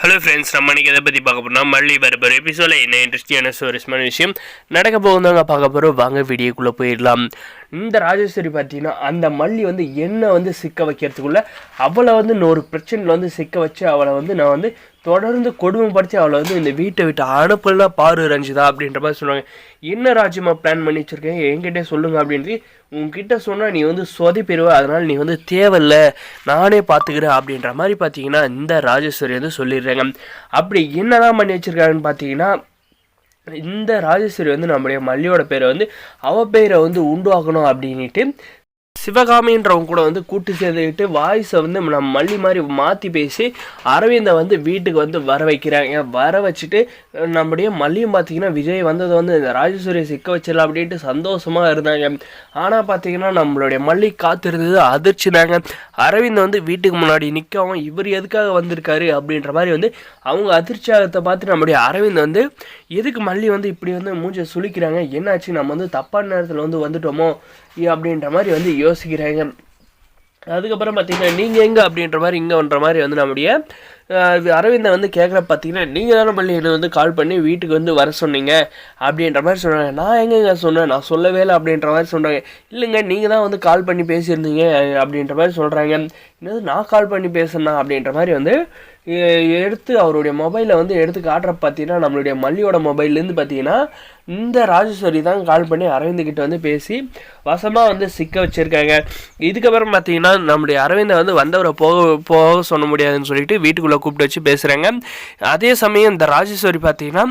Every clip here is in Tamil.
ஹலோ ஃப்ரெண்ட்ஸ், நம்ம இன்றைக்கி எதை பற்றி பார்க்க போகிறோம்னா மல்லி வரப்போகிற எபிசோடில் என்ன இன்ட்ரெஸ்டிங்கான சுவாரஸ்யமான விஷயம் நடக்க போகுதாங்க பார்க்க போகிறோம். வாங்க வீடியோக்குள்ளே போயிடலாம். இந்த ராஜேஸ்வரி பார்த்தீங்கன்னா அந்த மல்லி என்ன சிக்க வைக்கிறதுக்குள்ளே அவளை இன்னொரு பிரச்சனையில் சிக்க வச்சு அவளை நான் தொடர்ந்து கொடுமைப்படுத்தி அவளை இந்த வீட்டை விட்டு அனுப்பலாம் பாரு ரஞ்சிதா அப்படின்ற மாதிரி சொல்லுவாங்க. என்ன ராஜ்யமா பிளான் பண்ணி வச்சுருக்கேன் என்கிட்ட சொல்லுங்க அப்படின்ட்டு உங்ககிட்ட சொன்னால் நீ சொதப்பிடுவ, அதனால் நீ தேவையில்ல நானே பார்த்துக்கிறேன் அப்படின்ற மாதிரி பார்த்தீங்கன்னா இந்த ராஜேஸ்வரி சொல்லிடுறாங்க. அப்படி என்னதான் பண்ணி வச்சுருக்காங்கன்னு பார்த்தீங்கன்னா இந்த ராஜேஸ்வரி நம்முடைய மல்லியோட பேரை அவள் பேரை உண்டாக்கணும் அப்படின்ட்டு சிவகாமின்றவங்க கூட கூட்டு சேர்ந்துக்கிட்டு வாய்ஸை நம்ம மல்லி மாதிரி மாற்றி பேசி அரவிந்தை வீட்டுக்கு வர வைக்கிறாங்க. வர வச்சுட்டு நம்முடைய மல்லியும் பார்த்தீங்கன்னா விஜய் வந்தது இந்த ராஜேஸ்வரியை சிக்க வச்சிடலாம் அப்படின்ட்டு சந்தோஷமாக இருந்தாங்க. ஆனால் பார்த்தீங்கன்னா நம்மளுடைய மல்லி காத்திருந்தது அதிர்ச்சி தாங்க. அரவிந்த் வீட்டுக்கு முன்னாடி நிற்கவும் இவர் எதுக்காக வந்திருக்காரு அப்படின்ற மாதிரி அவங்க அதிர்ச்சியாகத்தை பார்த்து நம்முடைய அரவிந்த் எதுக்கு மல்லி இப்படி மூஞ்சை சுளிக்கிறாங்க, என்னாச்சு நம்ம தப்பான நேரத்தில் வந்துட்டோமோ அப்படின்ற மாதிரி யோசிக்கிறாங்க. அதுக்கப்புறம் பார்த்தீங்கன்னா நீங்கள் எங்கே அப்படின்ற மாதிரி இங்கே வன்ற மாதிரி நம்முடைய அரவிந்தை கேட்குற பார்த்தீங்கன்னா நீங்கள் தானே மல்லி என்னை கால் பண்ணி வீட்டுக்கு வர சொன்னீங்க அப்படின்ற மாதிரி சொல்கிறாங்க. நான் எங்கேங்க சொன்னேன், நான் சொல்லவே இல்லை அப்படின்ற மாதிரி சொல்கிறாங்க. இல்லைங்க நீங்கள் தான் கால் பண்ணி பேசியிருந்தீங்க அப்படின்ற மாதிரி சொல்கிறாங்க. என்னது நான் கால் பண்ணி பேசுனா அப்படின்ற மாதிரி எடுத்து அவருடைய மொபைலை எடுத்து காட்டுற பார்த்தீங்கன்னா நம்மளுடைய மல்லியோட மொபைல்லேருந்து பார்த்தீங்கன்னா இந்த ராஜேஸ்வரி தான் கால் பண்ணி அரவிந்த்கிட்ட பேசி வசமாக சிக்க வச்சுருக்காங்க. இதுக்கப்புறம் பார்த்தீங்கன்னா நம்முடைய அரவிந்தை வந்தவரை போக சொல்ல முடியாதுன்னு சொல்லிட்டு வீட்டுக்குள்ளே கூப்பிட்டு வச்சு பேசுகிறாங்க. அதே சமயம் இந்த ராஜேஸ்வரி பார்த்தீங்கன்னா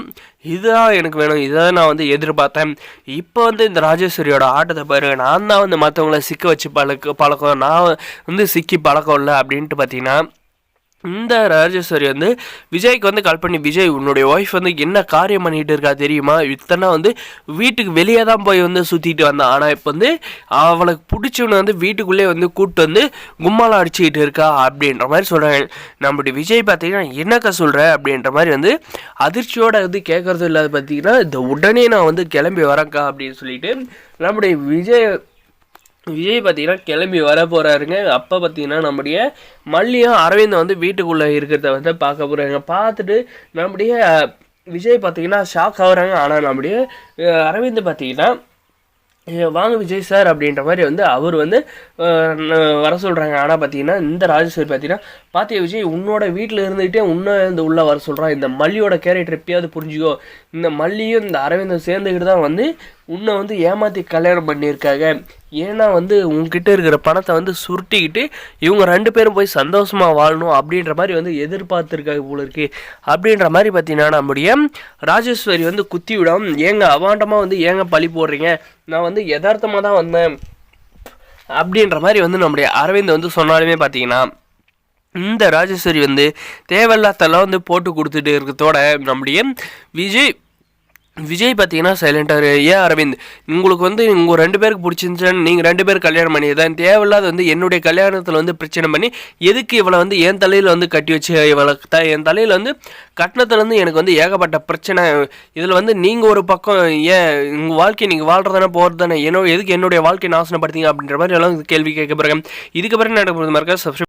இதுதான் எனக்கு வேணும், இதை நான் எதிர்பார்த்தேன். இப்போ இந்த ராஜேஸ்வரியோட ஆட்டத்தை பாருங்க, நான் தான் மற்றவங்கள சிக்க வச்சு பழக்கம், நான் சிக்கி பழக்கம் இல்லை அப்படின்ட்டு பார்த்தீங்கன்னா இந்த ராஜேஸ்வரி விஜய்க்கு கால் பண்ணி விஜய் உன்னுடைய ஒய்ஃப் என்ன காரியம் பண்ணிகிட்டு இருக்கா தெரியுமா, இத்தனை வீட்டுக்கு வெளியே தான் போய் சுற்றிட்டு வந்தான், ஆனால் இப்போ அவளுக்கு பிடிச்சவனை வீட்டுக்குள்ளே கூப்பிட்டு கும்மாலாம் அடிச்சுக்கிட்டு இருக்கா அப்படின்ற மாதிரி சொல்கிறாங்க. நம்மளுடைய விஜய் பார்த்தீங்கன்னா என்னக்கா சொல்கிற அப்படின்ற மாதிரி அதிர்ச்சியோடு கேட்குறது இல்லாத பார்த்தீங்கன்னா இந்த உடனே நான் கிளம்பி வரேன்க்கா அப்படின்னு சொல்லிட்டு நம்முடைய விஜய் பார்த்தீங்கன்னா கிளம்பி வர போகிறாருங்க. அப்போ பார்த்தீங்கன்னா நம்முடைய மல்லியும் அரவிந்த் வீட்டுக்குள்ளே இருக்கிறத பார்க்க போகிறாங்க. பார்த்துட்டு நம்முடைய விஜய் பார்த்தீங்கன்னா ஷாக் ஆகுறாங்க. ஆனால் நம்முடைய அரவிந்த் பார்த்தீங்கன்னா வாங்க விஜய் சார் அப்படின்ற மாதிரி அவர் வர சொல்கிறாங்க. ஆனால் பார்த்தீங்கன்னா இந்த ராஜேஸ்வரி பார்த்தீங்கன்னா பார்த்தியா விஜய் உன்னோட வீட்டில் இருந்துகிட்டே இந்த உள்ளே வர சொல்கிறான், இந்த மல்லியோட கேரக்டர் எப்பயாவது புரிஞ்சுக்கோ, இந்த மல்லியும் இந்த அரவிந்தும் சேர்ந்துக்கிட்டு தான் உன்னை ஏமாற்றி கல்யாணம் பண்ணியிருக்காங்க, ஏன்னா உங்ககிட்ட இருக்கிற பணத்தை சுருட்டிக்கிட்டு இவங்க ரெண்டு பேரும் போய் சந்தோஷமாக வாழணும் அப்படின்ற மாதிரி எதிர்பார்த்துருக்காங்க போல இருக்கு அப்படின்ற மாதிரி பார்த்தீங்கன்னா நம்முடைய ராஜேஸ்வரி குத்தி விடாம ஏங்க அவாண்டமாக ஏங்க பழி போடுறீங்க, நான் யதார்த்தமாக தான் வந்தேன் அப்படின்ற மாதிரி நம்முடைய அரவிந்த் சொன்னாலுமே பார்த்தீங்கன்னா இந்த ராஜேஸ்வரி தேவையில்லாதெல்லாம் போட்டு கொடுத்துட்டு இருக்கிறதோட நம்முடைய விஜய் பார்த்தீங்கன்னா சைலண்டாக ஏன் அரவிந்த் உங்களுக்கு உங்கள் ரெண்டு பேருக்கு பிடிச்சிருந்துச்சுன்னு நீங்கள் ரெண்டு பேர் கல்யாணம் பண்ணியதான் தேவையில்லாத என்னுடைய கல்யாணத்தில் பிரச்சனை பண்ணி எதுக்கு இவளை என் தலையில் கட்டி வச்சு இவளை என் தலையில் கட்டினத்துலேருந்து எனக்கு ஏகப்பட்ட பிரச்சனை, இதில் நீங்கள் ஒரு பக்கம் ஏன் உங்கள் வாழ்க்கையை நீங்கள் வாழ்கிறதானே போகிறது தானே எதுக்கு என்னுடைய வாழ்க்கையை நாசனப்படுத்திங்க அப்படின்ற மாதிரி எல்லாம் கேள்வி கேட்க போகிறாங்க. இதுக்கப்புறம் நடக்க போகிறது மாதிரி சப்ஸ்கிரைப்